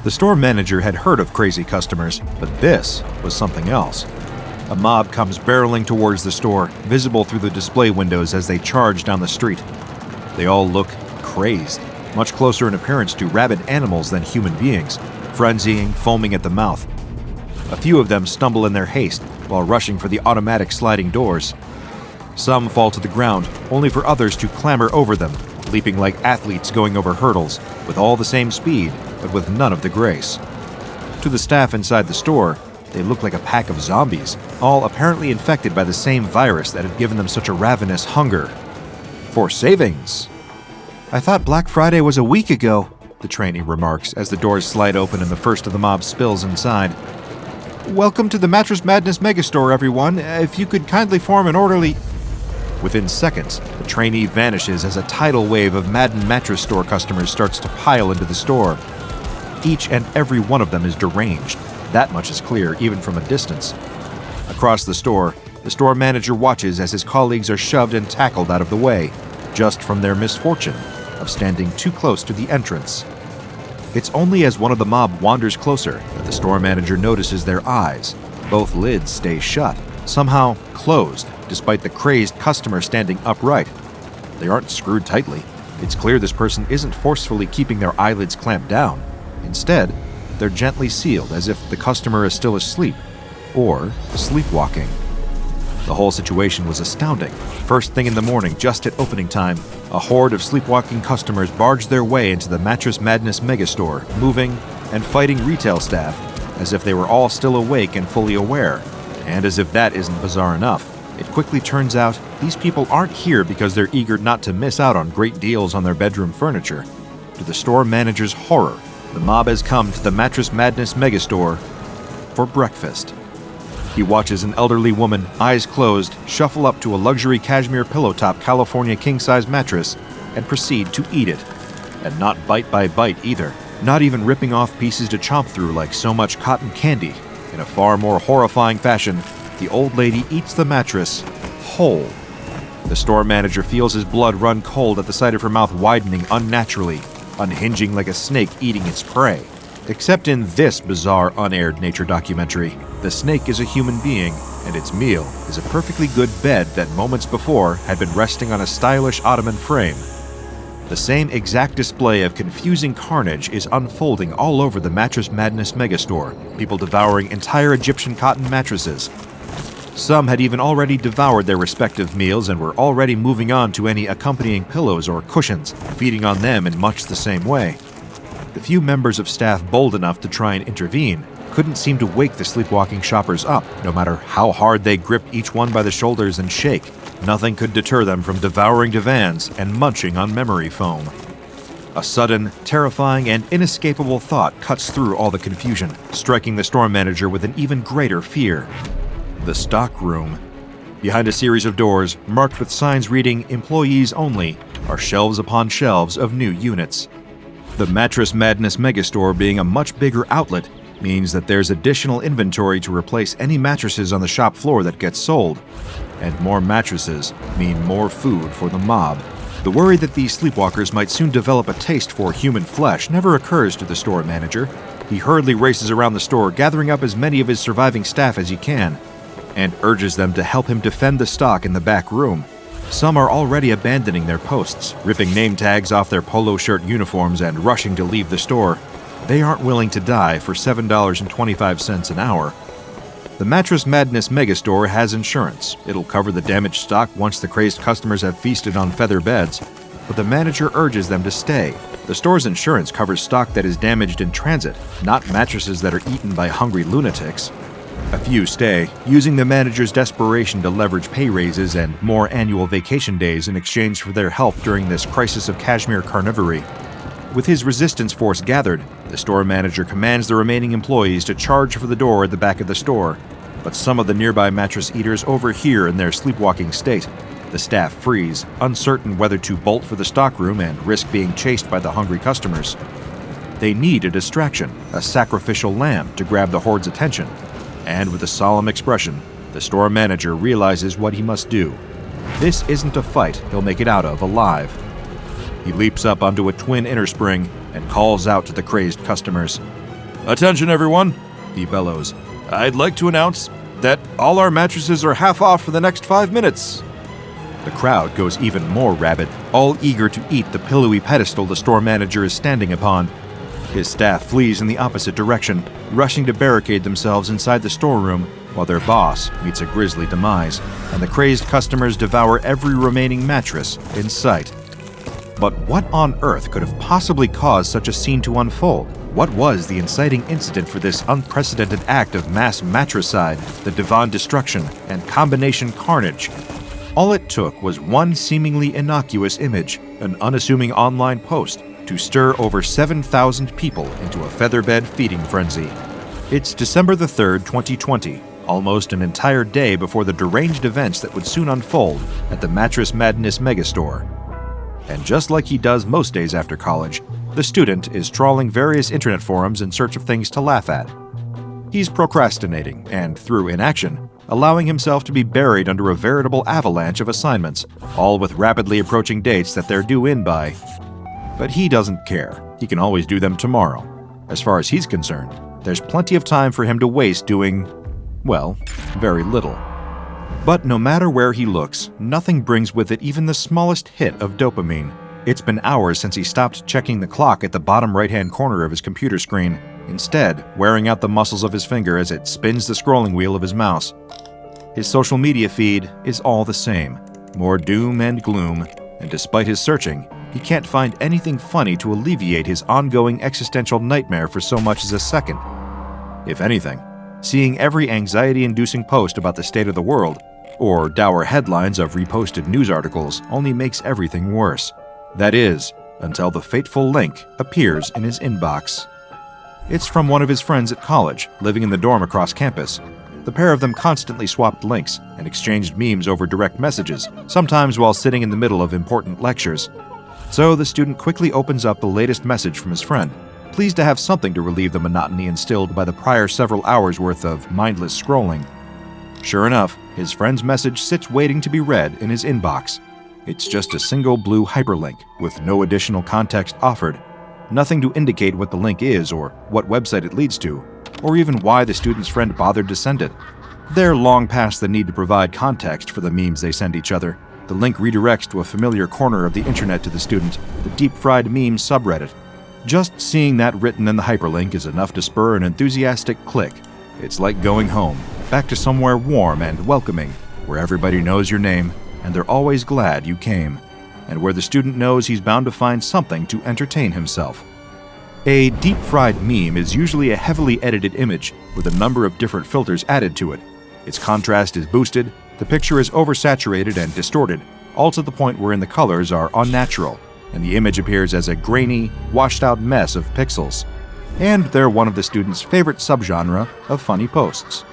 The store manager had heard of crazy customers, but this was something else. A mob comes barreling towards the store, visible through the display windows as they charge down the street. They all look crazed, much closer in appearance to rabid animals than human beings, frenzying, foaming at the mouth. A few of them stumble in their haste while rushing for the automatic sliding doors. Some fall to the ground, only for others to clamber over them, leaping like athletes going over hurdles, with all the same speed, but with none of the grace. To the staff inside the store, they look like a pack of zombies, all apparently infected by the same virus that had given them such a ravenous hunger for savings. "I thought Black Friday was a week ago," the trainee remarks as the doors slide open and the first of the mob spills inside. "Welcome to the Mattress Madness Megastore, everyone. If you could kindly form an orderly..." Within seconds, the trainee vanishes as a tidal wave of maddened mattress store customers starts to pile into the store. Each and every one of them is deranged. That much is clear, even from a distance. Across the store manager watches as his colleagues are shoved and tackled out of the way, just from their misfortune of standing too close to the entrance. It's only as one of the mob wanders closer that the store manager notices their eyes. Both lids stay shut, somehow closed, despite the crazed customer standing upright. They aren't screwed tightly. It's clear this person isn't forcefully keeping their eyelids clamped down. Instead, they're gently sealed as if the customer is still asleep or sleepwalking. The whole situation was astounding. First thing in the morning, just at opening time, a horde of sleepwalking customers barged their way into the Mattress Madness Megastore, moving and fighting retail staff as if they were all still awake and fully aware. And as if that isn't bizarre enough, it quickly turns out these people aren't here because they're eager not to miss out on great deals on their bedroom furniture. To the store manager's horror, the mob has come to the Mattress Madness Megastore for breakfast. He watches an elderly woman, eyes closed, shuffle up to a luxury cashmere pillow-top California king-size mattress and proceed to eat it. And not bite by bite either, not even ripping off pieces to chomp through like so much cotton candy. In a far more horrifying fashion, the old lady eats the mattress whole. The store manager feels his blood run cold at the sight of her mouth widening unnaturally, unhinging like a snake eating its prey. Except in this bizarre unaired nature documentary, the snake is a human being, and its meal is a perfectly good bed that moments before had been resting on a stylish ottoman frame. The same exact display of confusing carnage is unfolding all over the Mattress Madness Megastore, people devouring entire Egyptian cotton mattresses. Some had even already devoured their respective meals and were already moving on to any accompanying pillows or cushions, feeding on them in much the same way. The few members of staff bold enough to try and intervene couldn't seem to wake the sleepwalking shoppers up, no matter how hard they gripped each one by the shoulders and shake. Nothing could deter them from devouring divans and munching on memory foam. A sudden, terrifying, and inescapable thought cuts through all the confusion, striking the store manager with an even greater fear. The stockroom. Behind a series of doors, marked with signs reading "Employees Only," are shelves upon shelves of new units. The Mattress Madness Megastore being a much bigger outlet means that there's additional inventory to replace any mattresses on the shop floor that gets sold. And more mattresses mean more food for the mob. The worry that these sleepwalkers might soon develop a taste for human flesh never occurs to the store manager. He hurriedly races around the store, gathering up as many of his surviving staff as he can, and urges them to help him defend the stock in the back room. Some are already abandoning their posts, ripping name tags off their polo shirt uniforms and rushing to leave the store. They aren't willing to die for $7.25 an hour. The Mattress Madness Megastore has insurance. It'll cover the damaged stock once the crazed customers have feasted on feather beds, but the manager urges them to stay. The store's insurance covers stock that is damaged in transit, not mattresses that are eaten by hungry lunatics. A few stay, using the manager's desperation to leverage pay raises and more annual vacation days in exchange for their help during this crisis of cashmere carnivory. With his resistance force gathered, the store manager commands the remaining employees to charge for the door at the back of the store, but some of the nearby mattress eaters overhear in their sleepwalking state. The staff freeze, uncertain whether to bolt for the stockroom and risk being chased by the hungry customers. They need a distraction, a sacrificial lamb, to grab the horde's attention. And with a solemn expression, the store manager realizes what he must do. This isn't a fight he'll make it out of alive. He leaps up onto a twin inner spring and calls out to the crazed customers. "Attention everyone," he bellows. "I'd like to announce that all our mattresses are half off for the next 5 minutes." The crowd goes even more rabid, all eager to eat the pillowy pedestal the store manager is standing upon. His staff flees in the opposite direction, rushing to barricade themselves inside the storeroom, while their boss meets a grisly demise, and the crazed customers devour every remaining mattress in sight. But what on earth could have possibly caused such a scene to unfold? What was the inciting incident for this unprecedented act of mass matricide, the divan destruction, and combination carnage? All it took was one seemingly innocuous image, an unassuming online post, to stir over 7,000 people into a featherbed feeding frenzy. It's December the 3rd, 2020, almost an entire day before the deranged events that would soon unfold at the Mattress Madness Megastore. And just like he does most days after college, the student is trawling various internet forums in search of things to laugh at. He's procrastinating, and through inaction, allowing himself to be buried under a veritable avalanche of assignments, all with rapidly approaching dates that they're due in by. But he doesn't care. He can always do them tomorrow. As far as he's concerned, there's plenty of time for him to waste doing, well, very little. But no matter where he looks, nothing brings with it even the smallest hit of dopamine. It's been hours since he stopped checking the clock at the bottom right-hand corner of his computer screen, instead wearing out the muscles of his finger as it spins the scrolling wheel of his mouse. His social media feed is all the same, more doom and gloom, and despite his searching, he can't find anything funny to alleviate his ongoing existential nightmare for so much as a second. If anything, seeing every anxiety-inducing post about the state of the world, or dour headlines of reposted news articles, only makes everything worse. That is, until the fateful link appears in his inbox. It's from one of his friends at college, living in the dorm across campus. The pair of them constantly swapped links and exchanged memes over direct messages, sometimes while sitting in the middle of important lectures. So the student quickly opens up the latest message from his friend, pleased to have something to relieve the monotony instilled by the prior several hours' worth of mindless scrolling. Sure enough, his friend's message sits waiting to be read in his inbox. It's just a single blue hyperlink with no additional context offered. Nothing to indicate what the link is or what website it leads to, or even why the student's friend bothered to send it. They're long past the need to provide context for the memes they send each other. The link redirects to a familiar corner of the internet to the student, the deep-fried memes subreddit. Just seeing that written in the hyperlink is enough to spur an enthusiastic click. It's like going home, back to somewhere warm and welcoming, where everybody knows your name, and they're always glad you came, and where the student knows he's bound to find something to entertain himself. A deep-fried meme is usually a heavily edited image with a number of different filters added to it. Its contrast is boosted, the picture is oversaturated and distorted, all to the point wherein the colors are unnatural, and the image appears as a grainy, washed-out mess of pixels. And they're one of the student's favorite subgenre of funny posts.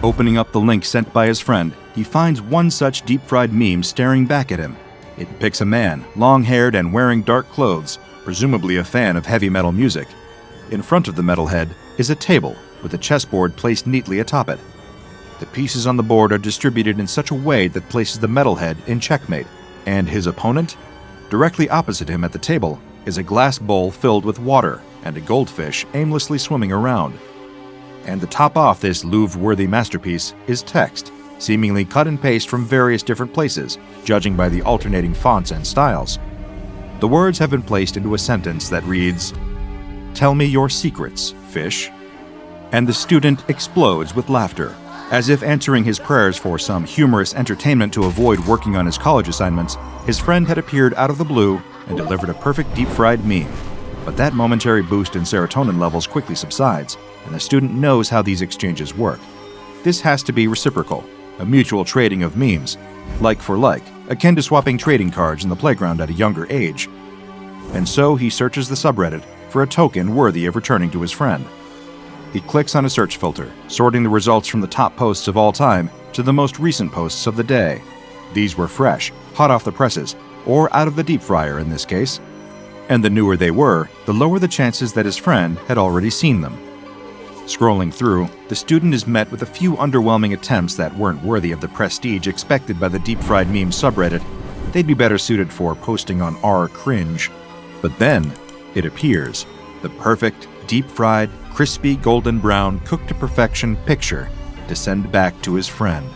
Opening up the link sent by his friend, he finds one such deep-fried meme staring back at him. It depicts a man, long-haired and wearing dark clothes, presumably a fan of heavy metal music. In front of the metalhead is a table with a chessboard placed neatly atop it. The pieces on the board are distributed in such a way that places the metalhead in checkmate, and his opponent? Directly opposite him at the table is a glass bowl filled with water and a goldfish aimlessly swimming around. And to top off this Louvre-worthy masterpiece is text, seemingly cut and paste from various different places, judging by the alternating fonts and styles. The words have been placed into a sentence that reads, "Tell me your secrets, fish." And the student explodes with laughter. As if answering his prayers for some humorous entertainment to avoid working on his college assignments, his friend had appeared out of the blue and delivered a perfect deep-fried meme. But that momentary boost in serotonin levels quickly subsides, and the student knows how these exchanges work. This has to be reciprocal, a mutual trading of memes, like for like, akin to swapping trading cards in the playground at a younger age. And so he searches the subreddit for a token worthy of returning to his friend. He clicks on a search filter, sorting the results from the top posts of all time to the most recent posts of the day. These were fresh, hot off the presses, or out of the deep fryer in this case. And the newer they were, the lower the chances that his friend had already seen them. Scrolling through, the student is met with a few underwhelming attempts that weren't worthy of the prestige expected by the deep-fried meme subreddit. They'd be better suited for posting on r/cringe. But then, it appears. The perfect, deep-fried, crispy golden brown, cooked-to-perfection picture to send back to his friend.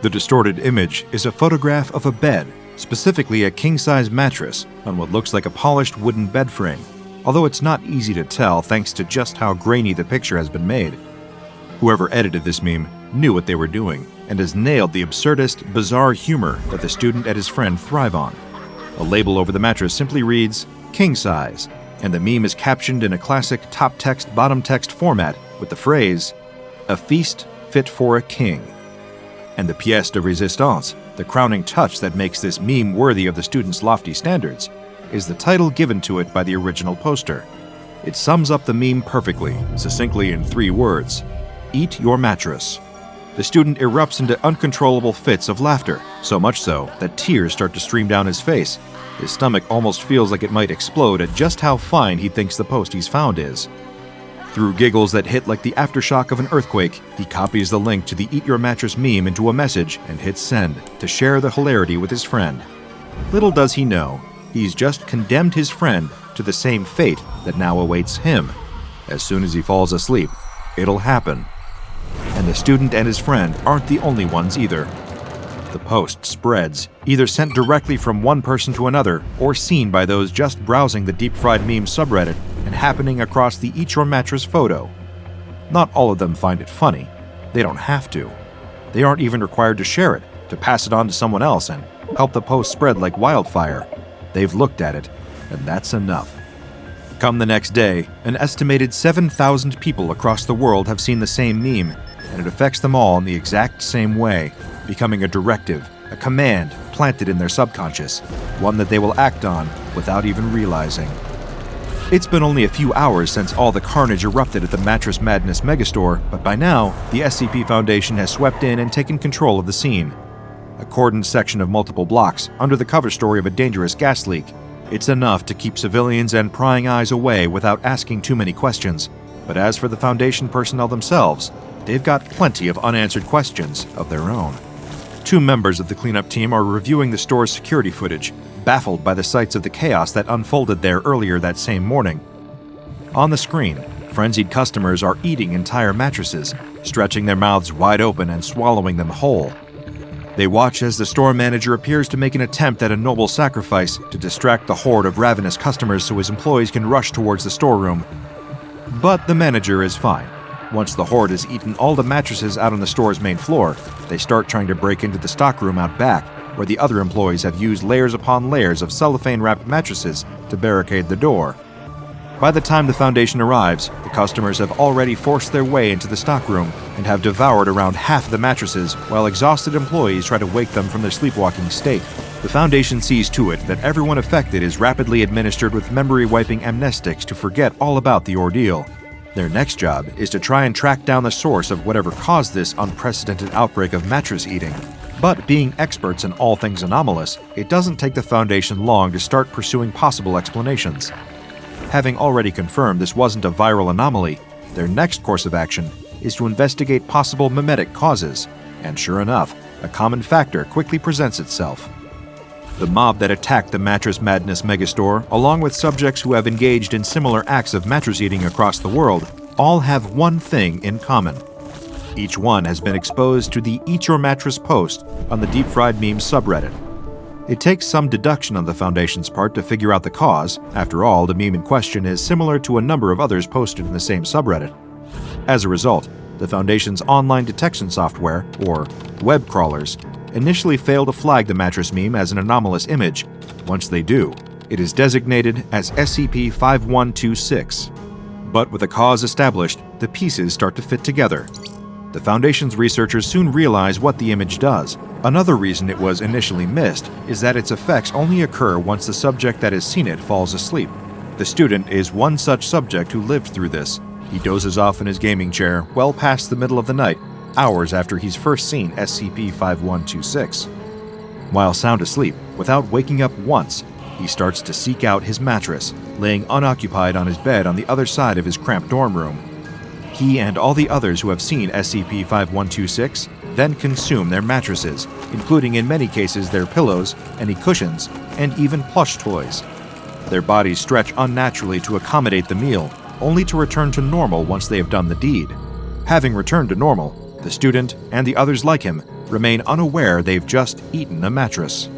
The distorted image is a photograph of a bed, specifically a king-size mattress, on what looks like a polished wooden bed frame, although it's not easy to tell thanks to just how grainy the picture has been made. Whoever edited this meme knew what they were doing and has nailed the absurdist, bizarre humor that the student and his friend thrive on. A label over the mattress simply reads, "King size," and the meme is captioned in a classic top text, bottom text format with the phrase, "A feast fit for a king." And the pièce de résistance, the crowning touch that makes this meme worthy of the student's lofty standards, is the title given to it by the original poster. It sums up the meme perfectly, succinctly in 3 words: "Eat your mattress." The student erupts into uncontrollable fits of laughter, so much so that tears start to stream down his face. His stomach almost feels like it might explode at just how fine he thinks the post he's found is. Through giggles that hit like the aftershock of an earthquake, he copies the link to the Eat Your Mattress meme into a message and hits send to share the hilarity with his friend. Little does he know, he's just condemned his friend to the same fate that now awaits him. As soon as he falls asleep, it'll happen. And the student and his friend aren't the only ones either. The post spreads, either sent directly from one person to another or seen by those just browsing the deep-fried meme subreddit and happening across the Eat Your Mattress photo. Not all of them find it funny. They don't have to. They aren't even required to share it, to pass it on to someone else and help the post spread like wildfire. They've looked at it, and that's enough. Come the next day, an estimated 7,000 people across the world have seen the same meme, and it affects them all in the exact same way, becoming a directive, a command planted in their subconscious, one that they will act on without even realizing. It's been only a few hours since all the carnage erupted at the Mattress Madness megastore, but by now, the SCP Foundation has swept in and taken control of the scene. A cordoned section of multiple blocks, under the cover story of a dangerous gas leak. It's enough to keep civilians and prying eyes away without asking too many questions. But as for the Foundation personnel themselves, they've got plenty of unanswered questions of their own. 2 members of the cleanup team are reviewing the store's security footage, baffled by the sights of the chaos that unfolded there earlier that same morning. On the screen, frenzied customers are eating entire mattresses, stretching their mouths wide open and swallowing them whole. They watch as the store manager appears to make an attempt at a noble sacrifice to distract the horde of ravenous customers so his employees can rush towards the storeroom. But the manager is fine. Once the horde has eaten all the mattresses out on the store's main floor, they start trying to break into the stockroom out back, where the other employees have used layers upon layers of cellophane-wrapped mattresses to barricade the door. By the time the Foundation arrives, the customers have already forced their way into the stockroom and have devoured around half of the mattresses while exhausted employees try to wake them from their sleepwalking state. The Foundation sees to it that everyone affected is rapidly administered with memory-wiping amnestics to forget all about the ordeal. Their next job is to try and track down the source of whatever caused this unprecedented outbreak of mattress eating. But being experts in all things anomalous, it doesn't take the Foundation long to start pursuing possible explanations. Having already confirmed this wasn't a viral anomaly, their next course of action is to investigate possible mimetic causes, and sure enough, a common factor quickly presents itself. The mob that attacked the Mattress Madness megastore, along with subjects who have engaged in similar acts of mattress eating across the world, all have one thing in common. Each one has been exposed to the Eat Your Mattress post on the Deep Fried Memes subreddit. It takes some deduction on the Foundation's part to figure out the cause. After all, the meme in question is similar to a number of others posted in the same subreddit. As a result, the Foundation's online detection software, or web crawlers, initially fail to flag the mattress meme as an anomalous image. Once they do, it is designated as SCP-5126. But with a cause established, the pieces start to fit together. The Foundation's researchers soon realize what the image does. Another reason it was initially missed is that its effects only occur once the subject that has seen it falls asleep. The student is one such subject who lived through this. He dozes off in his gaming chair well past the middle of the night, hours after he's first seen SCP-5126. While sound asleep, without waking up once, he starts to seek out his mattress, laying unoccupied on his bed on the other side of his cramped dorm room. He and all the others who have seen SCP-5126 then consume their mattresses, including in many cases their pillows, any cushions, and even plush toys. Their bodies stretch unnaturally to accommodate the meal, only to return to normal once they have done the deed. Having returned to normal, the student and the others like him remain unaware they've just eaten a mattress.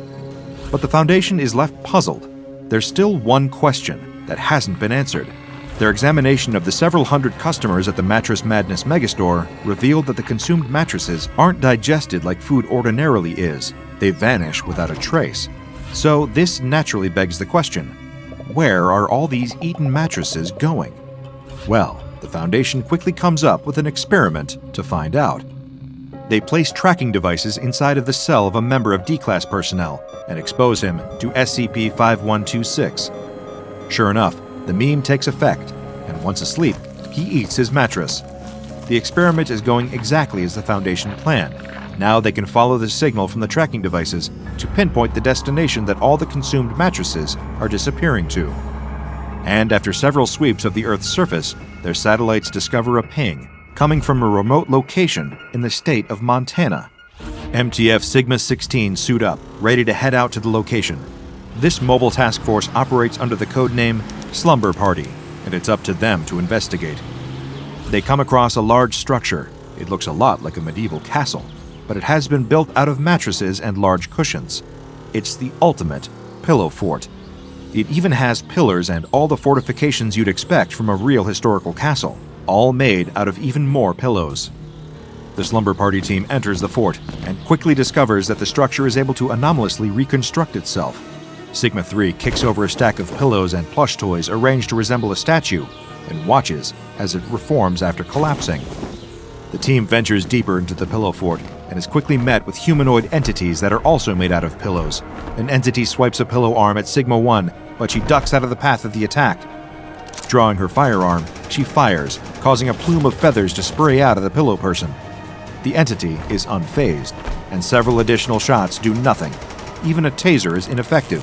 But the Foundation is left puzzled. There's still one question that hasn't been answered. Their examination of the several hundred customers at the Mattress Madness Megastore revealed that the consumed mattresses aren't digested like food ordinarily is. They vanish without a trace. So this naturally begs the question, where are all these eaten mattresses going? Well, the Foundation quickly comes up with an experiment to find out. They place tracking devices inside of the cell of a member of D-Class personnel and expose him to SCP-5126. Sure enough, the meme takes effect, and once asleep, he eats his mattress. The experiment is going exactly as the Foundation planned. Now they can follow the signal from the tracking devices to pinpoint the destination that all the consumed mattresses are disappearing to. And after several sweeps of the Earth's surface, their satellites discover a ping coming from a remote location in the state of Montana. MTF Sigma-16 suit up, ready to head out to the location. This mobile task force operates under the codename Slumber Party, and it's up to them to investigate. They come across a large structure. It looks a lot like a medieval castle, but it has been built out of mattresses and large cushions. It's the ultimate pillow fort. It even has pillars and all the fortifications you'd expect from a real historical castle, all made out of even more pillows. The Slumber Party team enters the fort and quickly discovers that the structure is able to anomalously reconstruct itself. Sigma-3 kicks over a stack of pillows and plush toys arranged to resemble a statue and watches as it reforms after collapsing. The team ventures deeper into the pillow fort and is quickly met with humanoid entities that are also made out of pillows. An entity swipes a pillow arm at Sigma-1, but she ducks out of the path of the attack. Drawing her firearm, she fires, causing a plume of feathers to spray out of the pillow person. The entity is unfazed, and several additional shots do nothing. Even a taser is ineffective.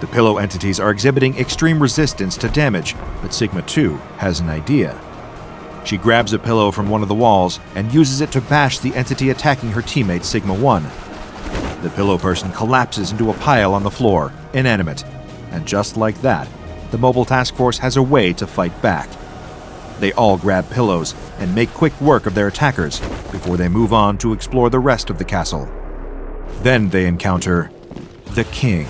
The pillow entities are exhibiting extreme resistance to damage, but Sigma-2 has an idea. She grabs a pillow from one of the walls and uses it to bash the entity attacking her teammate Sigma-1. The pillow person collapses into a pile on the floor, inanimate, and just like that, the mobile task force has a way to fight back. They all grab pillows and make quick work of their attackers before they move on to explore the rest of the castle. Then they encounter the king.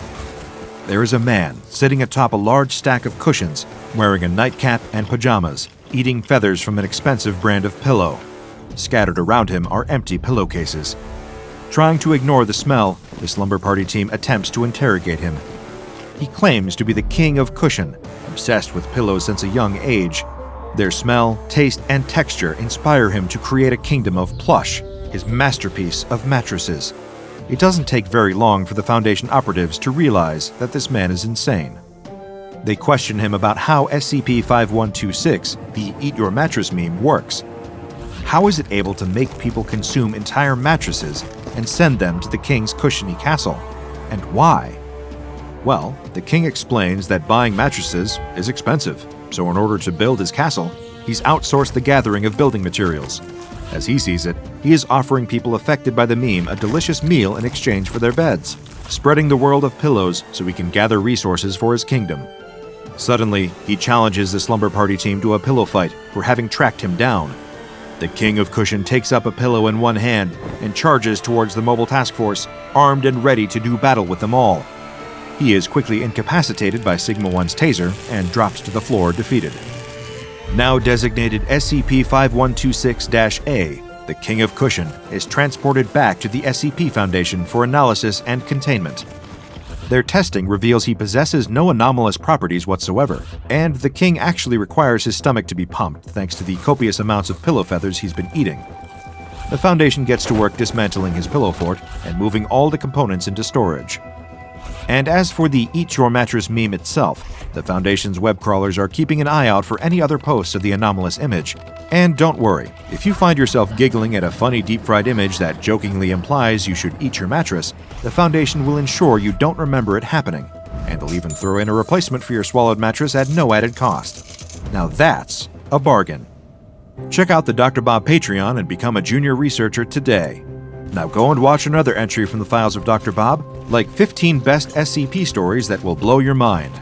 There is a man sitting atop a large stack of cushions, wearing a nightcap and pajamas, eating feathers from an expensive brand of pillow. Scattered around him are empty pillowcases. Trying to ignore the smell, the Slumber Party team attempts to interrogate him. He claims to be the king of cushion, obsessed with pillows since a young age. Their smell, taste, and texture inspire him to create a kingdom of plush, his masterpiece of mattresses. It doesn't take very long for the Foundation operatives to realize that this man is insane. They question him about how SCP-5126, the Eat Your Mattress meme, works. How is it able to make people consume entire mattresses and send them to the king's cushiony castle? And why? Well, the king explains that buying mattresses is expensive, so in order to build his castle, he's outsourced the gathering of building materials. As he sees it, he is offering people affected by the meme a delicious meal in exchange for their beds, spreading the world of pillows so he can gather resources for his kingdom. Suddenly, he challenges the Slumber Party team to a pillow fight for having tracked him down. The king of cushion takes up a pillow in one hand and charges towards the mobile task force, armed and ready to do battle with them all. He is quickly incapacitated by Sigma-1's taser and dropped to the floor defeated. Now designated SCP-5126-A, the King of Cushion is transported back to the SCP Foundation for analysis and containment. Their testing reveals he possesses no anomalous properties whatsoever, and the King actually requires his stomach to be pumped thanks to the copious amounts of pillow feathers he's been eating. The Foundation gets to work dismantling his pillow fort and moving all the components into storage. And as for the Eat Your Mattress meme itself, the Foundation's web crawlers are keeping an eye out for any other posts of the anomalous image. And don't worry, if you find yourself giggling at a funny deep-fried image that jokingly implies you should eat your mattress, the Foundation will ensure you don't remember it happening, and they'll even throw in a replacement for your swallowed mattress at no added cost. Now that's a bargain. Check out the DrBob Patreon and become a junior researcher today. Now go and watch another entry from the files of DrBob, like 15 best SCP stories that will blow your mind.